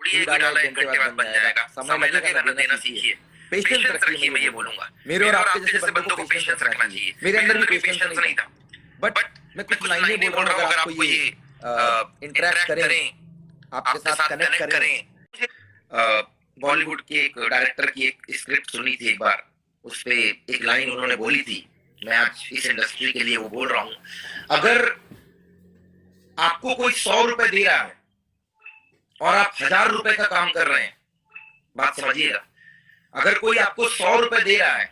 उड़िए भी डाला 1 घंटे बाद बन जाएगा, समय लगेगा ना, देना सीखिए, पेशेंस रखिए, मैं ये बोलूंगा। मेरे और आपके जैसे बंदों को पेशेंस रखना चाहिए। मेरे अंदर भी पेशेंस नहीं था, बट मैं कुछ लाइनें बोल रहा हूँ, अगर आपको ये इंटरेक्ट करें, आपके साथ कनेक्ट करें। बॉलीवुड के एक डायरेक्टर की एक स्क्रिप्ट सुनी थी एक बार, उस पे एक लाइन उन्होंने बोली थी, मैं आज इस इंडस्ट्री के लिए वो बोल रहा हूँ। अगर आपको कोई 100 रुपए दे रहा है और आप 1000 रुपए का काम कर रहे हैं, बात समझिएगा, अगर कोई आपको 100 रुपए दे रहा है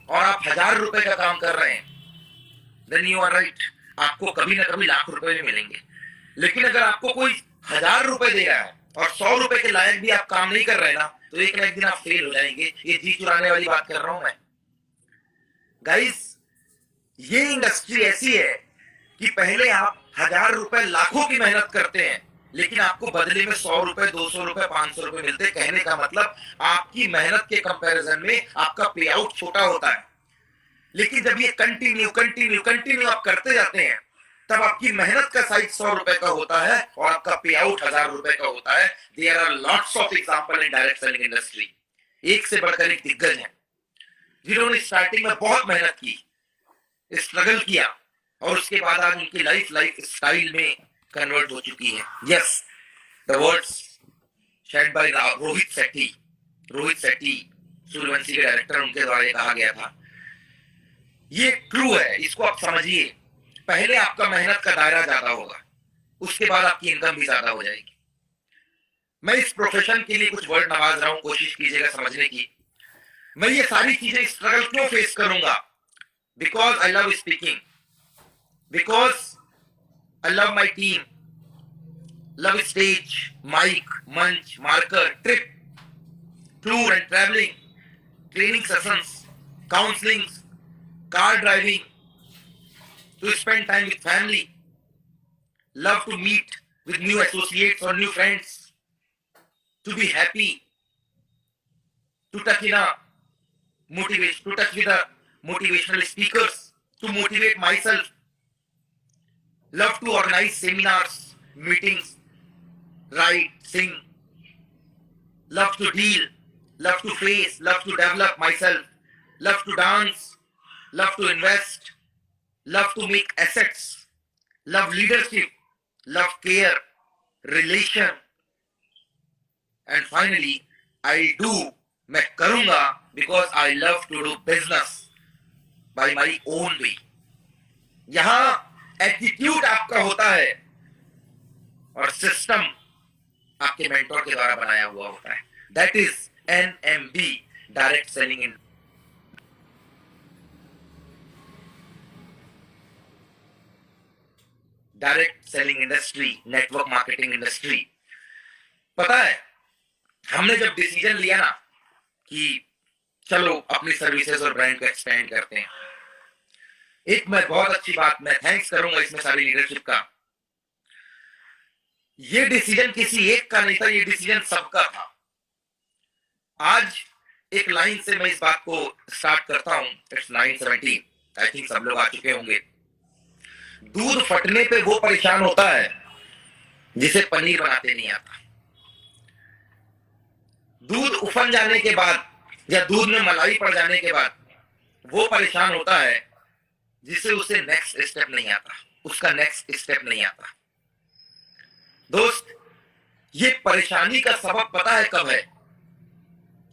और आप 1000 रुपए का काम कर रहे हैं, देन यू आर राइट, आपको कभी ना कभी लाख रुपए भी मिलेंगे। लेकिन अगर आपको कोई 1000 रुपए दे रहा है और 100 रुपए के लायक भी आप काम नहीं कर रहे ना, तो एक ना एक दिन आप फेल हो जाएंगे। ये जी चुराने वाली बात कर रहा हूं मैं। गाइस, ये इंडस्ट्री ऐसी है कि पहले आप 1000 रुपए लाखों की मेहनत करते हैं, लेकिन आपको बदले में 100 रुपए, 200 रुपए, 500 रुपए मिलते। कहने का मतलब आपकी मेहनत के कंपैरिजन में आपका पे आउट छोटा होता है। लेकिन जब ये कंटिन्यू कंटिन्यू कंटिन्यू आप करते जाते हैं, तब आपकी मेहनत का साइज 100 रुपए का होता है और आपका पे आउट 1000 रुपए का होता है। There are lots of example in direct selling industry, एक से बढ़कर एक दिग्गज है, जिन्होंने स्टार्टिंग में बहुत मेहनत की, स्ट्रगल किया, और उसके बाद आज उनकी लाइफ स्टाइल में कन्वर्ट हो चुकी है। Yes, the words said by Rohit Shetty, Sooryavanshi के डायरेक्टर, उनके द्वारा कहा गया था। ये ट्रू है, इसको आप समझिए। पहले आपका मेहनत का दायरा ज्यादा होगा, उसके बाद आपकी इनकम भी ज्यादा हो जाएगी। मैं इस प्रोफेशन के लिए कुछ वर्ड नवाज रहा हूं, कोशिश कीजिएगा समझने की। मैं ये सारी चीजें स्ट्रगल क्यों फेस करूंगा? Because I love speaking, because I love my team, love stage, mic, मंच, marker, trip, tour and travelling, training sessions, counselling, car driving, to spend time with family, love to meet with new associates or new friends, to be happy, to touch with the motivational speakers, to motivate myself, love to organize seminars, meetings, write, sing, love to deal, love to face, love to develop myself, love to dance, love to invest, love to make assets, love leadership, love care, relation, and finally, मैं करूंगा because I love to do business by my own way. यहां attitude आपका होता है और system आपके mentor के द्वारा बनाया हुआ होता है। That is NMB, direct selling in direct selling industry, network marketing industry. पता है, हमने जब डिसीजन लिया ना कि चलो अपनी सर्विसेज और ब्रांड को एक्सपेंड करते हैं, एक मैं बहुत अच्छी बात, मैं थैंक्स करूंगा इसमें सारी लीडरशिप का। ये डिसीजन किसी एक का नहीं था, ये डिसीजन सबका था। आज एक लाइन से मैं इस बात को स्टार्ट करता हूं। इट्स 9:17, आई थिंक सब लोग आ चुके होंगे। दूध फटने पे वो परेशान होता है जिसे पनीर बनाते नहीं आता। दूध उफन जाने के बाद या दूध में मलाई पड़ जाने के बाद वो परेशान होता है जिसे उसे नेक्स्ट स्टेप नहीं आता, उसका नेक्स्ट स्टेप नहीं आता। दोस्त, ये परेशानी का सबब पता है कब है?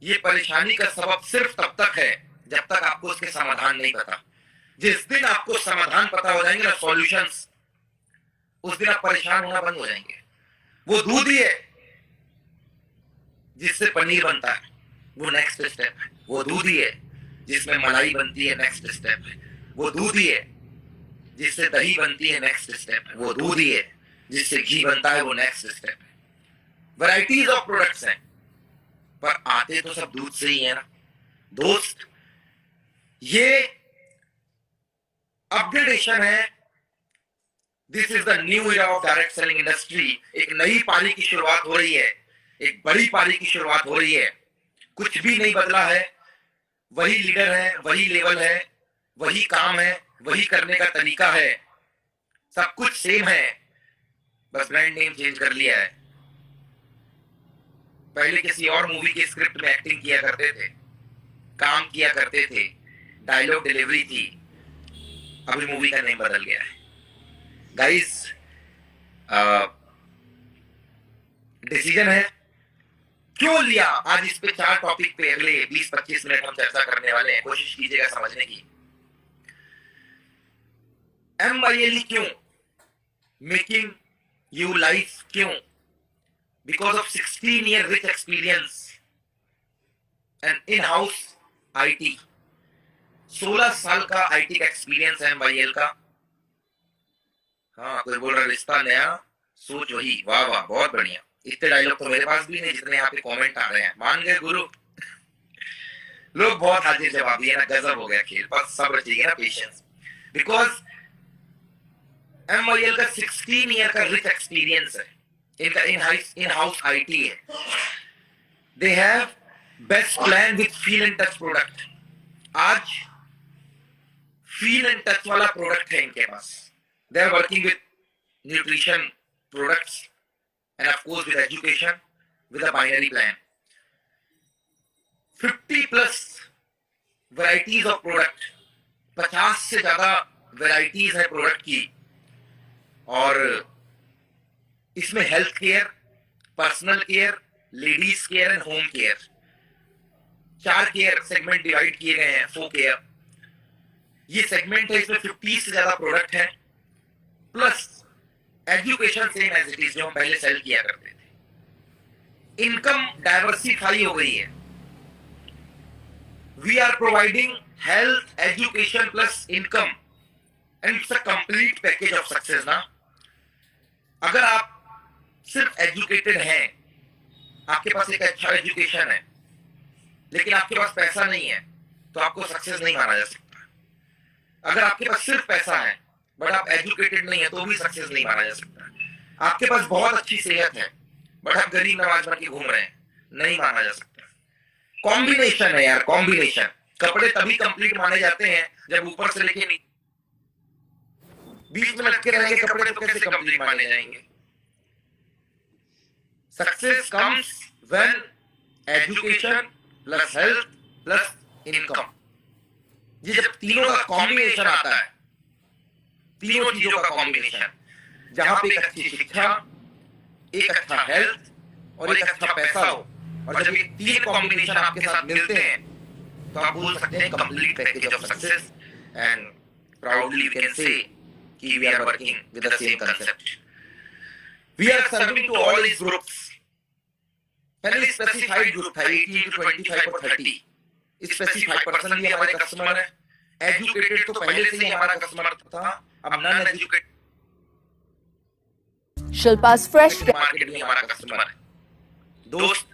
ये परेशानी का सबब सिर्फ तब तक है जब तक आपको उसके समाधान नहीं पता। जिस दिन आपको समाधान पता हो जाएंगे ना, सॉल्यूशंस, उस दिन आप परेशान होना बंद हो जाएंगे। वो दूध ही है जिससे पनीर बनता है, वो नेक्स्ट स्टेप है। वो दूध ही है जिसमें मलाई बनती है, नेक्स्ट स्टेप है। वो दूध ही है जिससे दही बनती है, नेक्स्ट स्टेप है। वो दूध ही है जिससे घी बनता है, वो नेक्स्ट स्टेप है। वैरायटीज ऑफ प्रोडक्ट्स हैं, पर आते तो सब दूध से ही है ना। दोस्त, ये अपग्रेडेशन है। This is the new era of direct selling industry. एक नई पारी की शुरुआत हो रही है, एक बड़ी पारी की शुरुआत हो रही है। कुछ भी नहीं बदला है, वही लीडर है, वही लेवल है, वही काम है, वही करने का तरीका है, सब कुछ सेम है, बस ब्रांड नेम चेंज कर लिया है। पहले किसी और मूवी की स्क्रिप्ट में एक्टिंग किया करते थे, काम किया करते थे, डायलॉग डिलीवरी थी, अभी मूवी का नेम बदल गया है। गाइस, डिसीजन है, क्यों लिया? आज इस पे 4 टॉपिक पे अगले 20-25 मिनट हम चर्चा करने वाले हैं। कोशिश कीजिएगा समझने की। MYL क्यों? मेकिंग यू लाइफ क्यों? Because of 16 year rich experience and in house IT। 16 साल का IT का एक्सपीरियंस है MYL का। हाँ, कोई बोल रहा रिश्ता नया सोच वही। वाह वाह, बहुत बढ़िया। इतने डायलॉग तो मेरे पास भी नहीं जितने यहाँ पे कमेंट आ रहे हैं। मान गए गुरु। लोग बहुत हाजिर जवाब दिए ना, गजब हो गया खेल। बस सब्र चाहिए ना, पेशेंस। बिकॉज MYL का 16 ईयर का रिच एक्सपीरियंस है, इनका इन हाउस IT है। They have best plan with feel and touch product. आज फील एंड टच वाला प्रोडक्ट है इनके पास। They are working with nutrition products and of course with education with a binary plan। 50+ varieties of product, 50 से ज्यादा varieties है product की। और इसमें health care, personal care, ladies care and home care, 4 care segment divide किए गए हैं। 4 care ये सेगमेंट है। इसमें 50 से ज्यादा प्रोडक्ट है, plus education same as it is जो हम पहले सेल किया करते थे। इनकम डाइवर्सिफाई हो गई है। We are providing health, education plus income and it's a complete package of success ना। अगर आप सिर्फ एजुकेटेड हैं, आपके पास एक अच्छा एजुकेशन है, लेकिन आपके पास पैसा नहीं है, तो आपको सक्सेस नहीं माना जा सकता। अगर आपके पास सिर्फ पैसा है बट आप एजुकेटेड नहीं है, तो भी सक्सेस नहीं माना जा सकता। आपके पास बहुत अच्छी सेहत है बट आप गरीब नवाज बन के घूम रहे हैं, नहीं माना जा सकता। कॉम्बिनेशन है यार, कॉम्बिनेशन। कपड़े तभी कंप्लीट माने जाते हैं जब ऊपर से लेके बीच में लटके रहेंगे कपड़े, तो कैसे कंप्लीट माने जाएंगे? Success comes when education plus health plus income. ये जब तीनों का कॉम्बिनेशन आता है, तीनों चीजों का कॉम्बिनेशन, जहां पे एक अच्छी शिक्षा, एक अच्छा हेल्थ और एक अच्छा पैसा हो, और जब ये 3 कॉम्बिनेशन आपके साथ मिलते हैं, तो आप बोल सकते हैं complete package of success. And proudly we can say that we are working with the same concept. We are serving to all this groups. पहले स्पेसिफाइड ग्रुप था 18 to 25 और 30। स्पेसिफाइड पर्सन भी हमारे कस्टमर है। एजुकेटेड तो पहले से ही हमारा कस्टमर था, अब नॉन एजुकेटेड शिल्पा's फ्रेश मार्केट में हमारा कस्टमर है। दोस्त,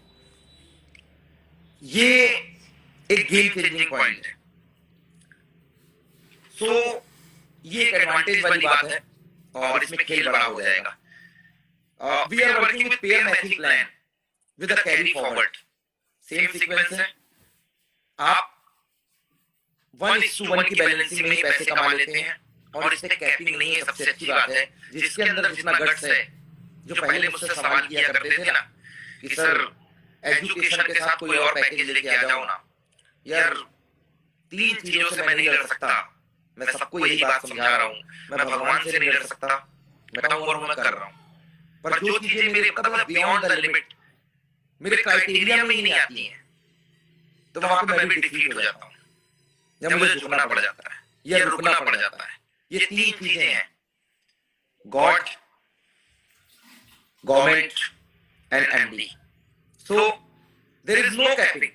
ये एक गेम चेंजिंग पॉइंट है। सो ये एक एडवांटेज वाली बात है और इसमें खेल बड़ा हो जाएगा। We are working with pair matching plan with a carry forward. Same sequence है। आप 1:1 की बैलेंसिंग में ही पैसे कमा लेते हैं और इसमें कैपिंग नहीं है। सबसे अच्छी बात है, जिसके अंदर जितना गट्स है। जो पहले मुझसे सवाल किया करते थे ना कि सर एजुकेशन के साथ कोई और पैकेज लेके आ जाओ ना, यार 3 चीजों से मैं नहीं लड़ सकता। मैं सबको यही बात समझा रहा हूँ, मैं भगवान से नहीं लड़ सकता, मैं और मैं कर रहा हूँ। पर जो चीजें मेरे मतलब बियॉन्ड द लिमिट, मेरे क्राइटेरिया में ही नहीं आती हैं, तो वहां पे मैं भी डिफीट हो जाता हूँ, या मुझे झुकना पड़ जाता है या रुकना पड़ जाता है। ये 3 चीजें हैं, God, government and MD। So there is no capping.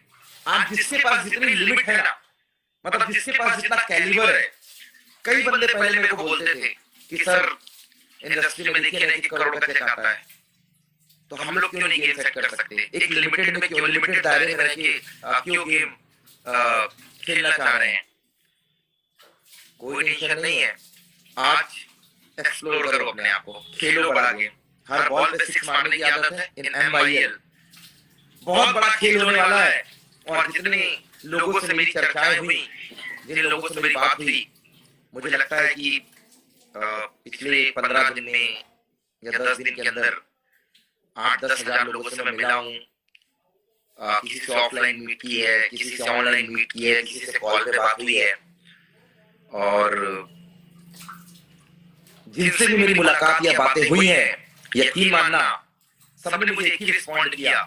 आज जिसके पास जितनी लिमिट है ना, मतलब जिसके पास जितना कैलिबर है। कई बंदे पहले मेरे को बोलते थे कि सर इंडस्ट्री में देखिए ना 1 करोड़ का चेक आता है, तो हम लोग क्यों नहीं गेम सेट कर सकते? एक लिमिटेड में क्यों, लिमिटेड दायरे में रह के क्यों गेम खेलना चाह रहे हैं? कोई टेंशन नहीं है। आज एक्सप्लोर करो अपने आप को, खेलो बड़ा गेम। हर बॉल पे 6 मारने की आदत है इन MYL। बहुत बड़ा खेल होने वाला है। और जितने लोगों से मेरी चर्चाएं हुई, जिन लोगों से मेरी बात हुई, मुझे लगता है कि पिछले 15 दिन में या 10 दिन के अंदर 8-10 हजार लोगों से मैं मिला हूँ। किसी से ऑफलाइन मीट की है, किसी से ऑनलाइन मीट की है, किसी से कॉल पे बात हुई है, और जिनसे भी मेरी मुलाकात या बातें हुई हैं, यकीन मानना सबने मुझे एक ही रिस्पॉन्ड किया,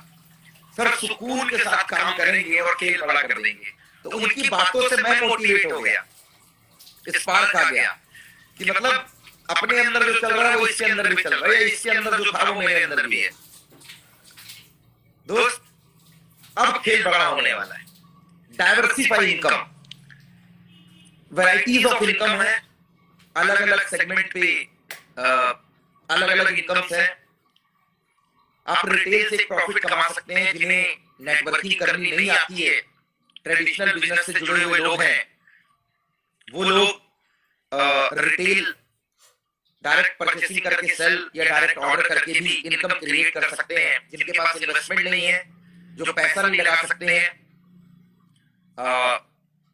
सर सुकून के साथ काम करेंगे और खेल बड़ा कर देंगे। तो उनकी बातों से मैं मोटिवेट हो गया, स्पार्क आ गया कि मतलब अपने अंदर जो चल रहा है वो इसके अंदर भी चल रहा है, इसके अंदर जो था वो मेरे अंदर भी है। दोस्त, अब खेल बड़ा होने वाला है। Diversify income, varieties of income है, अलग अलग सेगमेंट पे अलग अलग इनकम्स है। आप रिटेल से प्रॉफिट कमा सकते हैं, जिन्हें नेटवर्किंग करनी नहीं आती है, ट्रेडिशनल बिजनेस से जुड़े हुए लोग हैं, वो लोग रिटेल डायरेक्ट परचेसिंग करके सेल या डायरेक्ट ऑर्डर करके भी इनकम क्रिएट कर सकते हैं। जिनके पास इन्वेस्टमेंट नहीं है, जो पैसा नहीं लगा सकते हैं,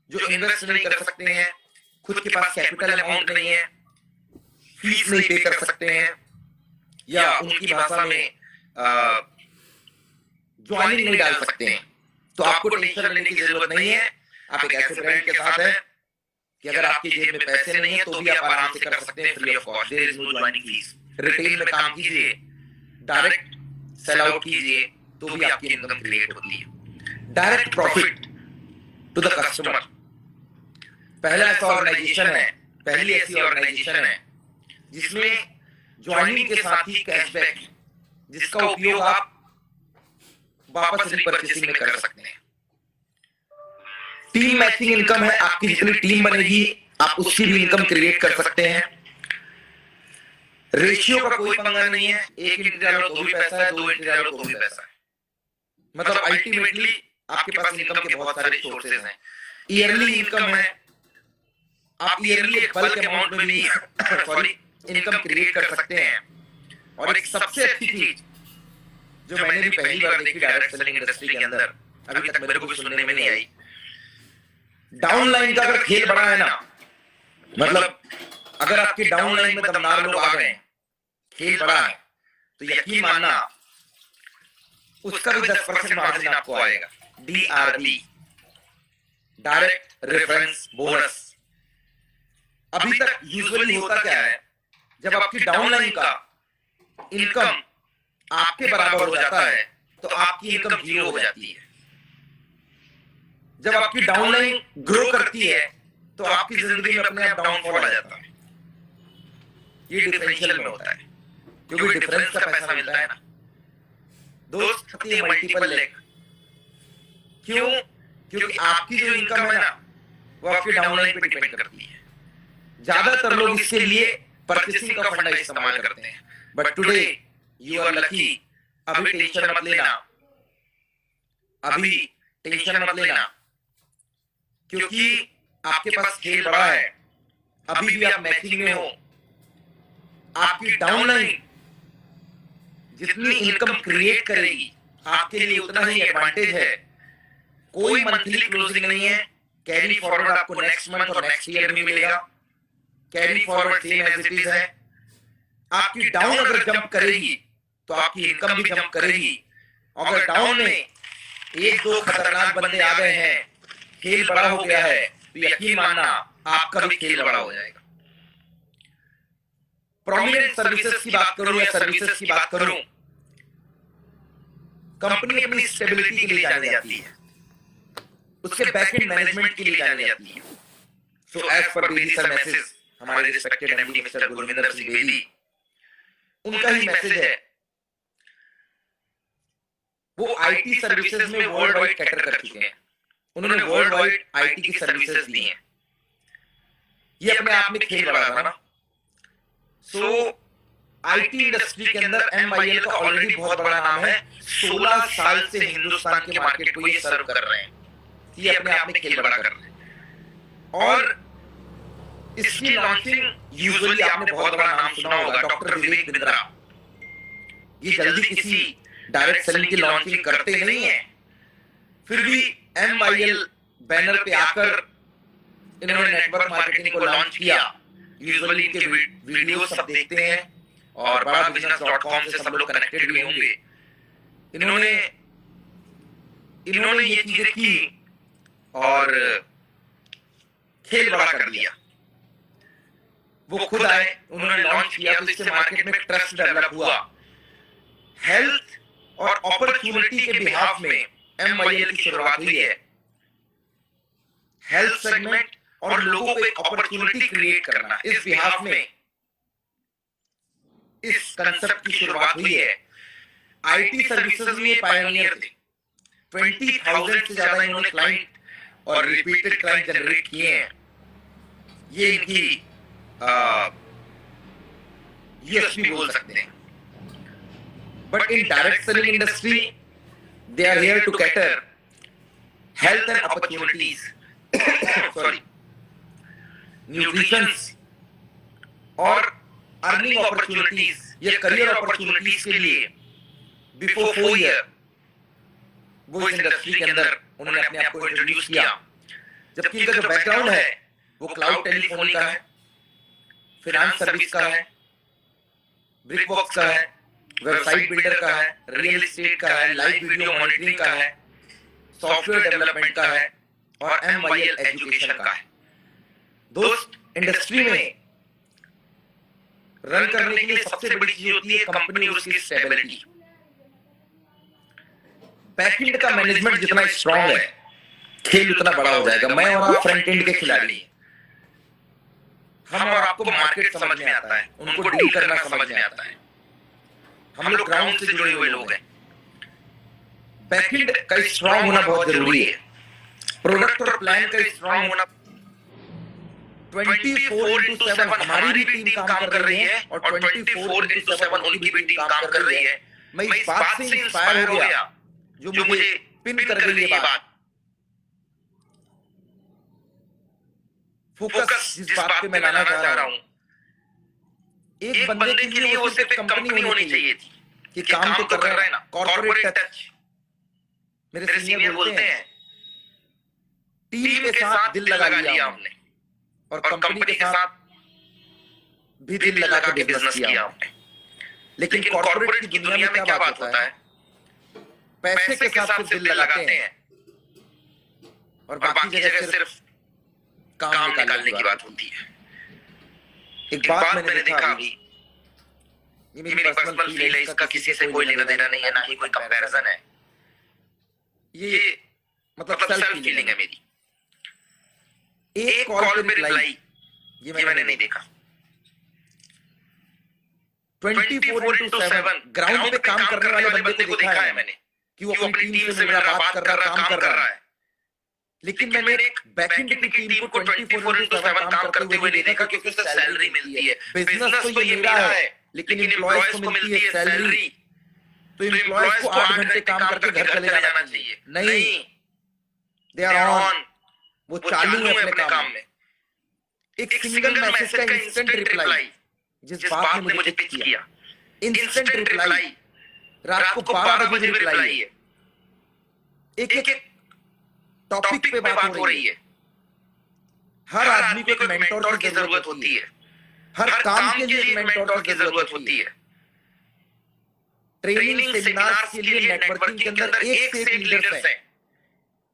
जो इन्वेस्ट नहीं कर सकते हैं, खुद के पास कैपिटल अमाउंट नहीं है, फीस नहीं पे कर सकते हैं, या उनकी भाषा में ज्वाइनिंग नहीं डाल सकते हैं, तो आपको टेंशन लेने की जरूरत नहीं है। आप एक ऐसे ब्रांड के साथ हैं कि अगर आपकी जेब में पैसे नहीं है तो भी आप आराम से कर सकते हैं, free of cost, there is no joining fees. Retail में काम कीजिए, डायरेक्ट सेल आउट कीजिए, तो भी आपकी इनकम क्रिएट होती है। Direct profit to the customer, पहला ऐसा ऑर्गेनाइजेशन है, पहली ऐसी ऑर्गेनाइजेशन है जिसमें ज्वाइनिंग के साथ ही कैशबैक, जिसका उपयोग आप वापस रिपर्चेसिंग में कर सकते हैं। टीम मैचिंग इनकम है, आपकी जितनी टीम बनेगी आप उसकी भी इनकम क्रिएट कर सकते हैं। रेशियो का कोई पंगा नहीं है, एक एंट्री डालो तो भी पैसा है, दो एंट्री डालो तो भी पैसा है। मतलब अल्टीमेटली आपके पास इनकम के बहुत सारे सोर्सेज हैं। ईयरली इनकम है, आप ईयरली एक बल्क अमाउंट में भी सॉरी इनकम क्रिएट कर सकते हैं। और एक सबसे अच्छी चीज जो मैंने भी पहली बार देखी डायरेक्ट सेलिंग इंडस्ट्री के अंदर, अभी तक मेरे को भी सुनने में नहीं आई, डाउनलाइन का अगर खेल बड़ा है ना, मतलब अगर आपके डाउनलाइन में दमदार लोग आ गए, खेल बड़ा है, तो यकीन मानना उसका भी 10% मार्जिन आपको आएगा। DRB, direct reference bonus. अभी तक यूजुअली होता क्या है, जब आपकी डाउनलाइन का इनकम आपके बराबर हो जाता है तो आपकी इनकम जीरो हो जाती है। जब आपकी डाउनलाइन ग्रो करती है तो आपकी जिंदगी में अपने आप डाउनफॉल आ जाता है। ये डिफरेंशियल में होता है, क्योंकि डिफरेंस का पैसा मिलता है ना दोस्त, मल्टीपल लेग। क्यों? क्योंकि आपकी जो इनकम है ना वो आपकी डाउनलाइन पे डिपेंड करती है। ज्यादातर लोग इसके लिए परचेसिंग का फंडा इस्तेमाल करते हैं, but today you are lucky. अभी टेंशन मत लेना, अभी टेंशन मत लेना, क्योंकि आपके पास खेल बड़ा है। अभी भी आप मैचिंग में हो, आपकी डाउनलाइन जितनी इनकम क्रिएट करेगी आपके लिए उतना ही एडवांटेज है। कोई मंथली क्लोजिंग नहीं है, कैरी फॉरवर्ड आपको नेक्स्ट मंथ और नेक्स्ट ईयर में मिलेगा। Carry forward same as it is है। आपकी डाउन अगर जंप करेगी तो आपकी इनकम भी जंप करेगी। अगर डाउन में एक दो खतरनाक बंदे आ गए हैं, खेल बड़ा हो गया है, तो यकीन मानना आपका भी खेल बड़ा हो जाएगा। प्रोमिनेंट सर्विसेज की बात करूं या सर्विसेज की बात करूं, कंपनी अपनी स्टेबिलिटी के लिए जानी जाती है, उसके बैकएंड मैनेजमेंट के लिए जानी जाती है। सो एज पर बेदी सर मैसेज, हमारे respected MD mister Gurvinder Singh Bedi, उनका ही मैसेज है। वो आईटी सर्विसेज में वर्ल्ड वाइड कैटर कर चुके हैं, उन्होंने वर्ल्ड वाइड आईटी की सर्विसेज दी हैं। ये अपने आप में खेल बड़ा था ना। सो आईटी इंडस्ट्री के अंदर MIL का ऑलरेडी बहुत बड़ा नाम है। 16 साल से हिंदुस्तान के मार्केट को ये सर्व कर रहे हैं, ये अपने आप में खेल बड़ा कर रहे हैं। और इसकी लॉन्चिंग यूजुअली आपने बहुत बड़ा नाम सुना होगा, डॉक्टर विवेक बिंद्रा। ये जल्दी किसी डायरेक्ट सेलिंग की लॉन्चिंग करते नहीं है, फिर भी MIL बैनर पे आकर इन्होंने नेटवर्क मार्केटिंग को लॉन्च किया। यूजुअली इनके वीडियो सब देखते हैं और बड़ा बिजनेस.com से सब लोग कनेक्टेड भी होंगे। इन्होंने इन्होंने ये चीजें की और खेल बड़ा कर दिया। वो खुद आए, उन्होंने लॉन्च किया, तो इससे मार्केट में ट्रस्ट डेवलप हुआ। हेल्थ और अपॉर्चुनिटी के बिहाफ में MYL की शुरुआत हुई है। हेल्थ सेगमेंट और लोगों को एक अपॉर्चुनिटी क्रिएट करना, इस बिहाफ में इस कंसेप्ट की शुरुआत हुई है। IT सर्विसेज में ये पायनियर थे। 20,000 से ज्यादा इन्होंने क्लाइंट और रिपीटेड क्लाइंट जनरेट किए हैं। ये इनकी USP बोल सकते हैं। But in direct selling industry they are here to cater health and opportunities, sorry, nutrition और अर्निंग अपॉर्चुनिटीज या करियर अपॉर्चुनिटीज के लिए बिफोर 4 ईयर वो इस इंडस्ट्री के अंदर उन्होंने अपने आप को इंट्रोड्यूस किया। जबकि इनका जो बैकग्राउंड है वो क्लाउड टेलीफोनी का है, फाइनेंस सर्विस का है, ब्रिकबॉक्स का है, वेबसाइट बिल्डर का है, रियल एस्टेट का है, लाइव वीडियो मॉनिटरिंग का है, सॉफ्टवेयर डेवलपमेंट का है और MYL एजुकेशन का है। दोस्त, इंडस्ट्री में रन करने के लिए सबसे बड़ी चीज होती है कंपनी और उसकी स्टेबिलिटी। बैकएंड का मैनेजमेंट जितना स्ट्रांग है, खेल उतना बड़ा हो जाएगा। मैं और आप फ्रंट एंड के खिलाड़ी हैं। हम और आपको मार्केट समझ में आता है, उनको डील करना समझ में आता है। हम लोग ग्राउंड से जुड़े हुए लोग हैं। बैकएंड का स्ट्रांग होना बहुत जरूरी है। प्रोडक्ट और प्लान का स्ट्रांग होना 24/7 हमारी भी टीम काम कर रही है और 24/7 उनकी भी टीम काम कर रही है। मैं इस बात से इंस्पायर हो गया जो मुझे पिन कर गई ये बात। फोकस जिस बात पे मैं लाना चाह रहा हूं, एक बंदे के लिए वो सिर्फ एक कंपनी होनी चाहिए थी कि काम तो कर रहा है ना, कॉर्पोरेट टच। मेरे सीनियर बोलते हैं टीम के साथ दिल लगा लिया हमने और कंपनी के साथ भी दिल लगा के बिजनेस किया हमने। लेकिन कॉर्पोरेट की दुनिया में क्या बात होता है, पैसे के साथ सिर्फ दिल लगाते हैं और बाकी जगह सिर्फ काम निकालने की बात होती है। एक बात मैंने देखा अभी, ये मेरी पर्सनल फील है, इसका किसी से कोई लेना देना नहीं है, ना ही कोई कंपैरिजन है। ये मतलब सेल्फ फीलिंग है मेरी। एक कॉल पे रिप्लाई ये मैंने नहीं देखा। 24/7 ग्राउंड पे काम करने वाले बंदे को देखा है मैंने कि वो अपनी टीम से मेरा बात कर रहा है, काम कर रहा है। लेकिन मैंने एक बैकएंड की टीम को 24/7 काम करते हुए नहीं देखा, क्योंकि उससे सैलरी मिलती है। बिजनेस तो ये मेरा है, लेकिन एम्प्लॉयज को मिलती है सैलरी। तो एम्प्लॉयज को 8 घंटे काम करके घर चले जाना चाहिए। नहीं, दे आर ऑन, वो चालू है अपने काम में। एक सिंगल मैसेज का इंस्टेंट रिप्लाई, जिस बात ने मुझे पिच किया, इंस्टेंट रिप्लाई, रात को 12 बजे रिप्लाई है। एक एक टॉपिक पे बात हो रही है। हर आदमी को एक मेंटोर की जरूरत होती है। हर काम के लिए एक मेंटोर की जरूरत होती है। ट्रेनिंग सेमिनार्स के लिए नेटवर्किंग के अंदर एक से एक लीडर्स हैं,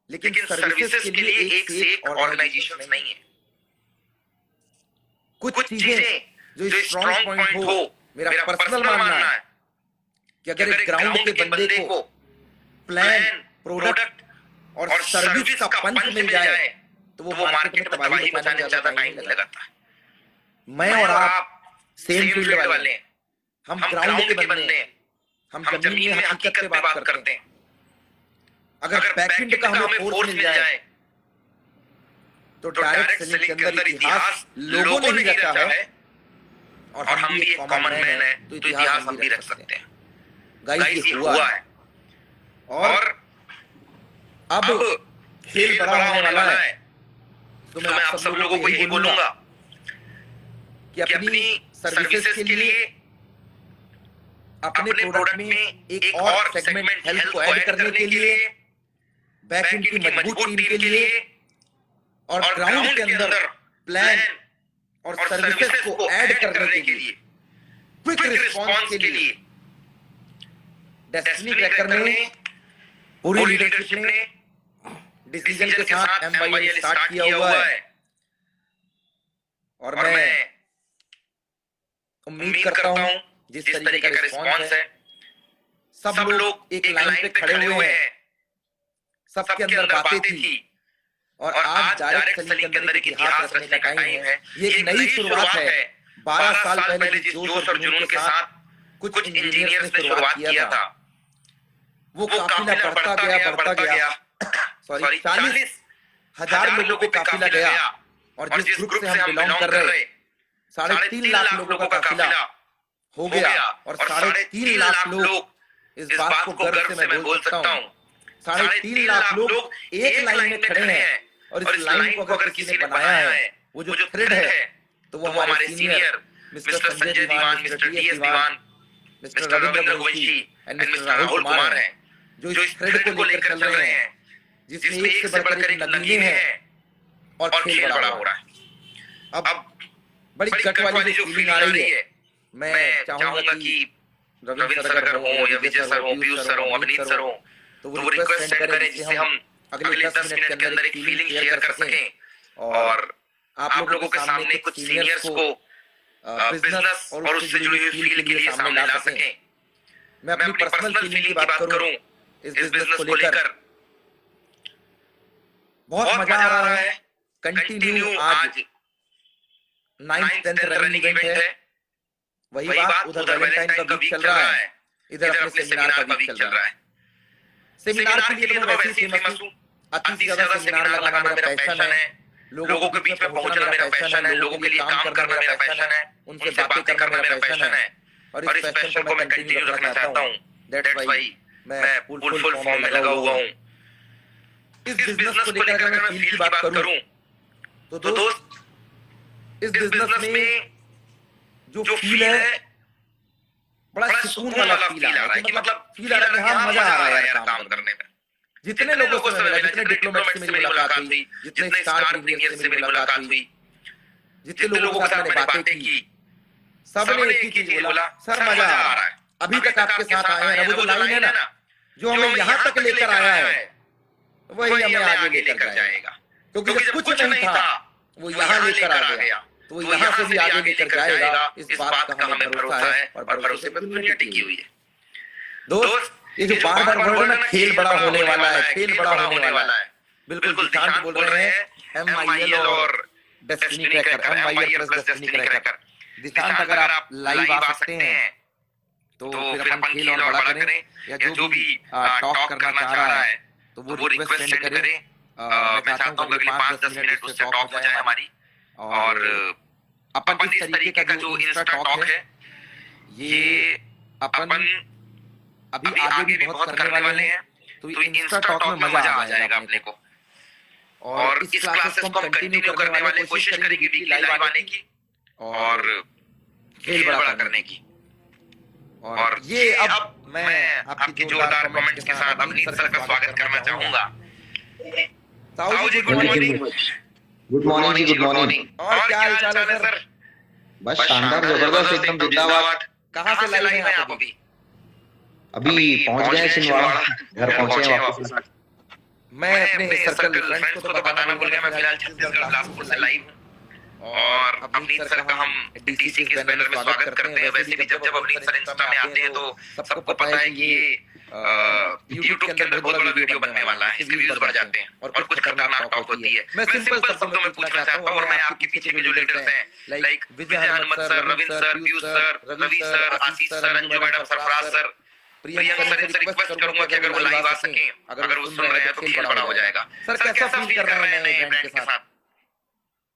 लेकिन सर्विसेज के लिए एक से एक ऑर्गेनाइजेशंस नहीं है। कुछ चीजें जो स्ट्रॉन्ग पॉइंट हो, मेरा पर्सनल मानना है कि अगर एक ग्राउंड के बंदे को प्लान, प्रोडक्ट और सर्विस का पंच मिल जाए तो वो मार्केट में तबाही मचाने में ज्यादा टाइम नहीं लगाता। मैं और आप सेम फील्ड वाले हैं, हम ग्राउंड के बंदे हैं, हम जमीन में हकीकत पे बात करते हैं। अगर बैकएंड का हमें फोर्स मिल जाए तो डायरेक्ट सेलिंग के अंदर इतिहास लोगों ने ही रखा है और हम भी एक कॉमन मैन है, तो इतिहास हम भी रख सकते हैं। गाइस, ये हुआ है और अब खेल बड़ा होने वाला है। तो मैं आप सब लोगों को यही बोलूंगा कि अपनी सर्विसेज के लिए अपने प्रोडक्ट में एक और सेगमेंट हेल्थ को ऐड करने के लिए, बैकएंड की मजबूत टीम के लिए और ग्राउंड के अंदर प्लान और सर्विसेज को ऐड करने के लिए, क्विक रिस्पांस के लिए डेस्टिनी क्रैकर ने पूरी लीडरशिप ने डिसीजन के साथ MYL स्टार्ट किया हुआ है और मैं उम्मीद करता हूं जिस तरीके का रिस्पॉन्स है, सब लोग एक लाइन पे खड़े हुए हैं, सबके अंदर बातें थी और आज डायरेक्ट सेलिंग के अंदर एक इतिहास रचने का टाइम है। ये एक नई शुरुआत है। 12 साल पहले जिस जोश और जुनून के साथ कुछ इंजीनियर्स ने शुरुआत किया था, वो काफिला बढ़ता गया सॉरी 40,000 लोगों पे काफिला गया और जिस ग्रुप से हम बिलोंग कर रहे 3.5 लाख लोगों का काफिला हो गया और 3.5 लाख लोग, इस बात को गर्व से मैं बोल सकता हूँ, 3.5 लाख लोग एक लाइन में खड़े हैं और इस लाइन को अगर किसी ने बनाया है, वो जो थ्रेड है, तो वो हमारे senior mister Sanjay Diwan, mister DS Diwan, mister Ravindra Govanshi and mister Rahul Kumar हैं, जो इस थ्रेड को लेकर चल रहे हैं, जिसमें एक से बढ़कर एक नगीने हैं और खेल बड़ा हो रहा है। अब बड़ी गट वाली जो फीलिंग आ रही है, मैं चाहूंगा कि रविंद्र सर अगर हो या विजय सर हो, पीयूष सर हो, अभिनीत सर हो, तो वो रिक्वेस्ट सेंड करें जिससे हम अगले 10 मिनट के अंदर एक फीलिंग शेयर कर सकें और आप लोगों के सामने कुछ सीनियर्स को बिजनेस और उससे जुड़ी हुई फील्ड के लिए सामने ला सकें। मैं अपनी पर्सनल फीलिंग की बात करूं इस बिजनेस को लेकर, बहुत मजा आ रहा है। कंटिन्यू आज 9th 10th रनिंग इवेंट है, वही बात उधर वैलेंटाइन का वीक चल रहा है, इधर अपने सेमिनार का वीक चल रहा है। सेमिनार के लिए तो मैं वैसे ही फेमस हूं, अति से ज्यादा सेमिनार लगाना मेरा पैशन है, लोगों के बीच में पहुंचना मेरा पैशन है, लोगों के लिए काम करना मेरा पैशन है, उनसे बातें करना मेरा पैशन है और इस पैशन को मैं कंटिन्यू रखना चाहता हूं। दैट्स व्हाई मैं फुल फॉर्म में लगा हुआ हूं। इस बिजनेस को लेकर अगर मैं फील की बात करूं तो दोस्त, इस बिजनेस में जो फील है बड़ा सुकून वाला फील आ रहा है, कि मतलब फील आ रहा है, हाँ मजा आ रहा है यार काम करने में। जितने लोगों से मिला, जितने डिप्लोमेट से मेरी मुलाकात हुई, जितने स्टार प्रीमियर से मेरी मुलाकात हुई, जितने लोगों के साथ मैंने बातें की, सबने एक ही चीज बोला, सर मजा आ रहा है। अभी तक आपके साथ आए हैं, वो जो लाइन है ना, जो हमें यहाँ तक लेकर आया है, वही हमें आगे लेकर जाएगा। क्योंकि जब कुछ नहीं था, वो यहाँ लेकर आ गया, तो यहाँ से भी आगे लेकर जाएगा। इस बात का हमें भरोसा है और भरोसे पर दुनिया टिकी हुई है। दोस्त, ये जो बार बार बोल रहे हैं खेल बड़ा होने वाला है, खेल बड़ा होने वाला है, बिल्कुल शांत बोल रहे हैं। MIL और destiny cracker, MIL plus destiny cracker. Dishant, अगर आप लाइव आ सकते हैं तो फिर अपन खेल और बड़ा करें, या जो भी टॉक करना चाह रहा है तो वो रिक्वेस्ट सेंड करें। मैं चाहता हूँ अगले 5-10 मिनट उससे टॉक हो जाए हमारी, और अपन इस तरीके का जो इंस्टा टॉक है, ये अपन अभी आगे भी बहुत करने वाले हैं, तो इंस्टा टॉक में मजा आ जाएगा अपने को। और इस क्लासेस को हम कंटिन्यू करने वाले, कोशिश करेंगे वीकली लाइव आने की और खेल बड़ा करने की। और ये अब मैं आपकी जोरदार कमेंट्स के साथ अभिनीत सर का स्वागत करना चाहूंगा। ताऊ जी, गुड मॉर्निंग। गुड मॉर्निंग जी, गुड मॉर्निंग। और क्या हाल चाल है सर? बस शानदार, जबरदस्त, एकदम जिंदाबाद। कहाँ से लाइव हैं आप अभी? अभी पहुंच गए छिंदवाड़ा, घर पहुंचे हैं वापस। मैं अपने सर्कल फ्रेंड्स को तो बताना भूल गया, मैं फिलहाल छत्तीसगढ़ बिलासपुर से लाइव हूं और अभिनीत सर का हम डीसी के इस बैनर में स्वागत करते हैं। वैसे भी जब जब अभिनीत सर इंस्टा में आते हैं तो सबको पता है कि ये यूट्यूब के अंदर बहुत बड़ा वीडियो बनने वाला है, इसके व्यूज बढ़ जाते हैं और कुछ खतरनाक टॉक होती है। मैं सिंपल शब्दों में पूछना चाहता हूं, और मैं आपके पीछे के जो लीडर्स हैं, like Vijay Hanumat sir, Ravindra sir, Piyush sir, Ravi sir, Ashish sir, Anju madam, Sarfaraz sir, Priyanka sir से रिक्वेस्ट करूंगा कि अगर वो लाइव आ सकें, अगर वो सुन रहे हैं तो खेल बड़ा हो जाएगा। सर कैसा फील कर रहे हैं नए ब्रांड के साथ?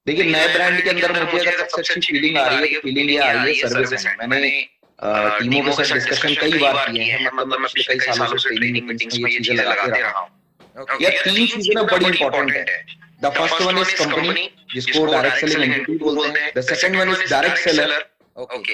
देखिए, नए ब्रांड के अंदर मुझे अगर सबसे अच्छी फीलिंग आ रही है, फीलिंग ये आ रही है सर्विस में। मैंने टीमों के साथ डिस्कशन कई बार किए हैं, मतलब मैं पिछले कई सालों से ट्रेनिंग मीटिंग्स में ये चीजें लगाते रहा हूं। ये 3 चीजें ना बड़ी इंपॉर्टेंट है। The first one is company, जिसको डायरेक्ट सेलिंग एंटिटी बोलते हैं। The second one is direct seller,